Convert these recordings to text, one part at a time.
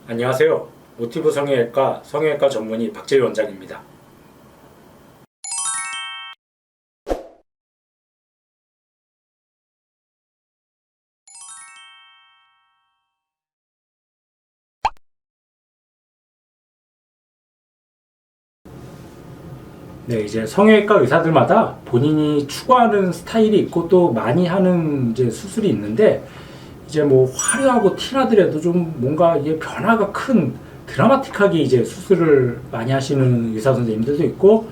안녕하세요. 모티브 성형외과 성형외과 전문의 박재희 원장입니다. 네, 이제 성형외과 의사들마다 본인이 추구하는 스타일이 있고 또 많이 하는 이제 수술이 있는데, 이제 뭐 화려하고 티나더라도 좀 뭔가 이게 변화가 큰 드라마틱하게 이제 수술을 많이 하시는 의사 선생님들도 있고,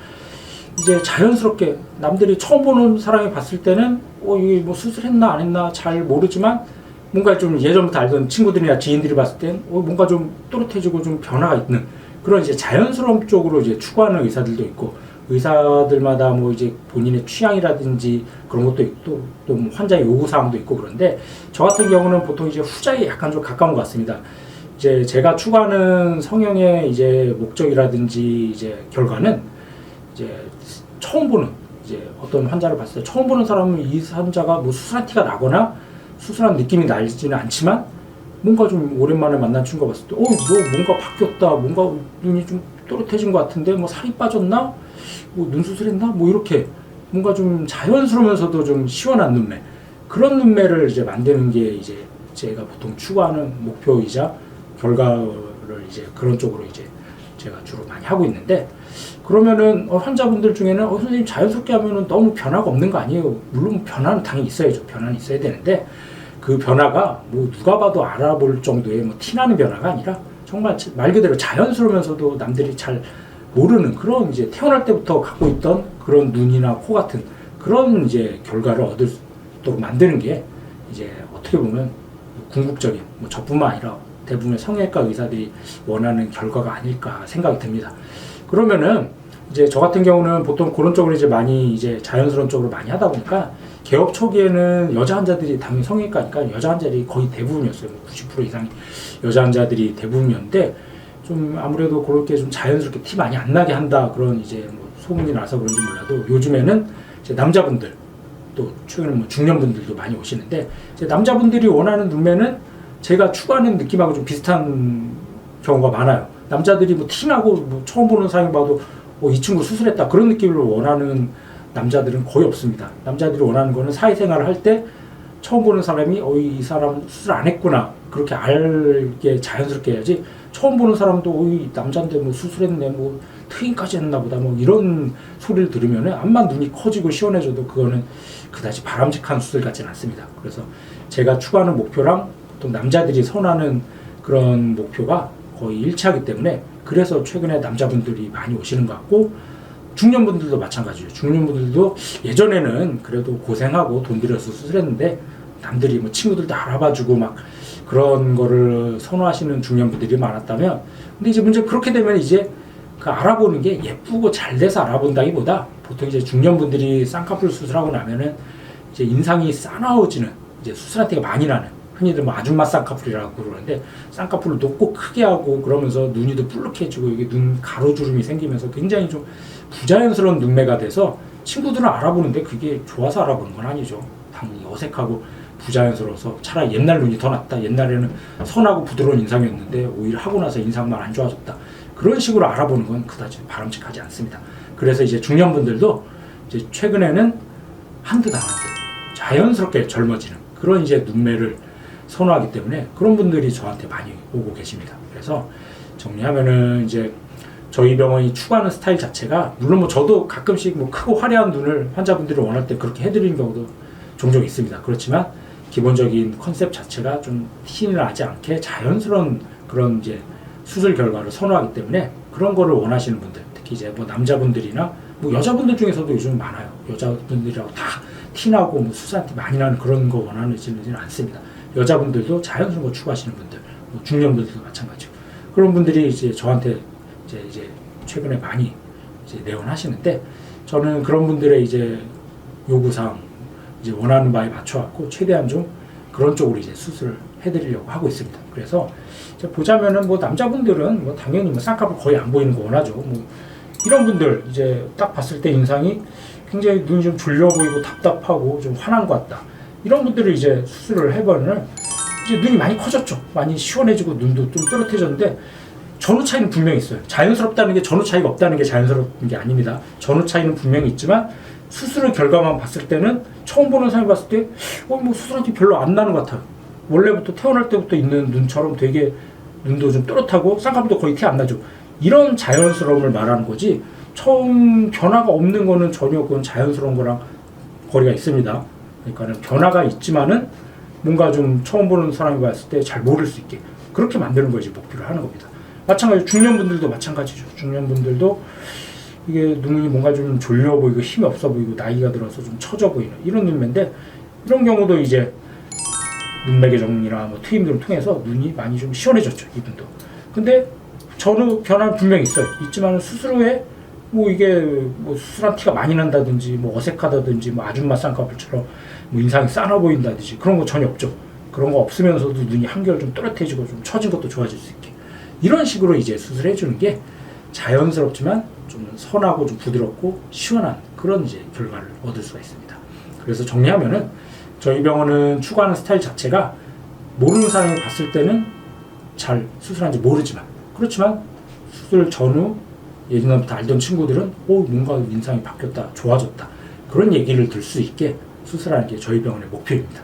이제 자연스럽게 남들이 처음 보는 사람이 봤을 때는 이게 뭐 수술했나 안 했나 잘 모르지만 뭔가 좀 예전부터 알던 친구들이나 지인들이 봤을 땐 뭔가 좀 또렷해지고 좀 변화가 있는 그런 이제 자연스러운 쪽으로 이제 추구하는 의사들도 있고, 의사들마다 뭐 이제 본인의 취향이라든지 그런 것도 있고 또 환자의 요구 사항도 있고, 그런데 저 같은 경우는 보통 이제 후자에 약간 좀 가까운 것 같습니다. 이제 제가 추구하는 성형의 이제 목적이라든지 이제 결과는 이제 처음 보는 이제 어떤 환자를 봤을 때 처음 보는 사람은 이 환자가 뭐 수술한 티가 나거나 수술한 느낌이 나지는 않지만, 뭔가 좀 오랜만에 만난 친구가 봤을 때 너 뭔가 바뀌었다, 뭔가 눈이 좀 또렷해진 것 같은데 뭐 살이 빠졌나, 뭐 눈 수술했나, 뭐 이렇게 뭔가 좀 자연스러우면서도 좀 시원한 눈매, 그런 눈매를 이제 만드는 게 이제 제가 보통 추구하는 목표이자 결과를 이제 그런 쪽으로 이제 제가 주로 많이 하고 있는데, 그러면은 환자분들 중에는 선생님 자연스럽게 하면은 너무 변화가 없는 거 아니에요? 물론 변화는 당연히 있어야죠. 변화는 있어야 되는데, 그 변화가 뭐 누가 봐도 알아볼 정도의 뭐 티나는 변화가 아니라 정말 말 그대로 자연스러우면서도 남들이 잘 모르는 그런 이제 태어날 때부터 갖고 있던 그런 눈이나 코 같은 그런 이제 결과를 얻을 수 있도록 만드는 게 이제 어떻게 보면 궁극적인 뭐 저뿐만 아니라 대부분의 성형외과 의사들이 원하는 결과가 아닐까 생각이 듭니다. 그러면은 이제 저 같은 경우는 보통 그런 쪽으로 이제 많이 이제 자연스러운 쪽으로 많이 하다 보니까, 개업 초기에는 여자 환자들이 당연히 성형외과니까 여자 환자들이 거의 대부분이었어요. 90% 이상이 여자 환자들이 대부분이었는데, 좀 아무래도 그렇게 좀 자연스럽게 티 많이 안 나게 한다 그런 이제 뭐 소문이 나서 그런지 몰라도, 요즘에는 이제 남자분들 또 최근에 뭐 중년분들도 많이 오시는데, 이제 남자분들이 원하는 눈매는 제가 추구하는 느낌하고 좀 비슷한 경우가 많아요. 남자들이 뭐 티나고 뭐 처음 보는 사람이 봐도 이 친구 수술했다 그런 느낌을 원하는 남자들은 거의 없습니다. 남자들이 원하는 거는 사회생활을 할 때 처음 보는 사람이 이 사람 수술 안 했구나 그렇게 알게 자연스럽게 해야지, 처음 보는 사람도 이 남자인데 뭐 수술했네, 뭐 트임까지 했나 보다, 뭐 이런 소리를 들으면은 암만 눈이 커지고 시원해져도 그거는 그다지 바람직한 수술 같지는 않습니다. 그래서 제가 추구하는 목표랑 보통 남자들이 선호하는 그런 목표가 거의 일치하기 때문에, 그래서 최근에 남자분들이 많이 오시는 것 같고, 중년분들도 마찬가지예요. 중년분들도 예전에는 그래도 고생하고 돈 들여서 수술했는데 남들이 뭐 친구들도 알아봐주고 막 그런 거를 선호하시는 중년분들이 많았다면, 근데 이제 문제 그렇게 되면 이제 그 알아보는 게 예쁘고 잘 돼서 알아본다기보다, 보통 이제 중년분들이 쌍꺼풀 수술하고 나면은 이제 인상이 싸나워지는 이제 수술한 티가 많이 나는, 흔히들 뭐 아줌마 쌍꺼풀이라고 그러는데, 쌍꺼풀을 높고 크게 하고 그러면서 눈이 더 불룩해지고 이게 눈 가로주름이 생기면서 굉장히 좀 부자연스러운 눈매가 돼서 친구들은 알아보는데 그게 좋아서 알아보는 건 아니죠. 당연히 어색하고 부자연스러워서 차라리 옛날 눈이 더 낫다, 옛날에는 선하고 부드러운 인상이었는데 오히려 하고 나서 인상만 안 좋아졌다, 그런 식으로 알아보는 건 그다지 바람직하지 않습니다. 그래서 이제 중년분들도 이제 최근에는 한 듯 안 한 듯 자연스럽게 젊어지는 그런 이제 눈매를 선호하기 때문에 그런 분들이 저한테 많이 오고 계십니다. 그래서 정리하면은 이제 저희 병원이 추구하는 스타일 자체가, 물론 뭐 저도 가끔씩 뭐 크고 화려한 눈을 환자분들이 원할 때 그렇게 해드리는 경우도 종종 있습니다. 그렇지만 기본적인 컨셉 자체가 좀 티는 나지 않게 자연스러운 그런 이제 수술 결과를 선호하기 때문에, 그런 거를 원하시는 분들, 특히 이제 뭐 남자분들이나 뭐 여자분들 중에서도 요즘 많아요. 여자분들이라고 다 티나고 뭐 수술한 티 많이 나는 그런 거 원하시는 않습니다. 여자분들도 자연스러운 거 추구하시는 분들, 뭐 중년분들도 마찬가지고, 그런 분들이 이제 저한테 이제 최근에 많이 이제 내원하시는데, 저는 그런 분들의 이제 요구사항, 이제 원하는 바에 맞춰갖고 최대한 좀 그런 쪽으로 이제 수술을 해드리려고 하고 있습니다. 그래서 이제 보자면은 뭐 남자분들은 뭐 당연히 뭐 쌍꺼풀 거의 안 보이는 거 원하죠. 뭐 이런 분들 이제 딱 봤을 때 인상이 굉장히 눈이 좀 졸려 보이고 답답하고 좀 화난 것 같다, 이런 분들을 이제 수술을 해보면 이제 눈이 많이 커졌죠. 많이 시원해지고 눈도 좀 또렷해졌는데 전후 차이는 분명히 있어요. 자연스럽다는 게 전후 차이가 없다는 게 자연스러운 게 아닙니다. 전후 차이는 분명히 있지만 수술의 결과만 봤을 때는 처음 보는 사람이 봤을 때 뭐 수술한 티 별로 안 나는 것 같아요. 원래부터 태어날 때부터 있는 눈처럼 되게 눈도 좀 또렷하고 쌍꺼풀도 거의 티 안 나죠. 이런 자연스러움을 말하는 거지 처음 변화가 없는 거는 전혀 그건 자연스러운 거랑 거리가 있습니다. 그러니까는 변화가 있지만은 뭔가 좀 처음 보는 사람이 봤을 때 잘 모를 수 있게 그렇게 만드는 걸 이제 목표를 하는 겁니다. 마찬가지로 중년분들도 마찬가지죠. 중년분들도 이게 눈이 뭔가 좀 졸려 보이고 힘이 없어 보이고 나이가 들어서 좀 처져 보이는 이런 눈매인데 이런 경우도 이제 눈매개 정리나 뭐 트임 등을 통해서 눈이 많이 좀 시원해졌죠. 이분도. 근데 전후 변화는 분명히 있어요. 있지만 수술 후에 뭐 이게 뭐 수술한 티가 많이 난다든지 뭐 어색하다든지 뭐 아줌마 쌍꺼풀처럼 뭐 인상이 싸나 보인다든지 그런 거 전혀 없죠. 그런 거 없으면서도 눈이 한결 좀 또렷해지고 좀 처진 것도 좋아질 수 있게 이런 식으로 이제 수술해 주는 게 자연스럽지만 좀 선하고 좀 부드럽고 시원한 그런 이제 결과를 얻을 수가 있습니다. 그래서 정리하면은 저희 병원은 추구하는 스타일 자체가 모르는 사람이 봤을 때는 잘 수술한지 모르지만 그렇지만 수술 전후 예전부터 알던 친구들은 뭔가 인상이 바뀌었다 좋아졌다 그런 얘기를 들 수 있게 수술하는 게 저희 병원의 목표입니다.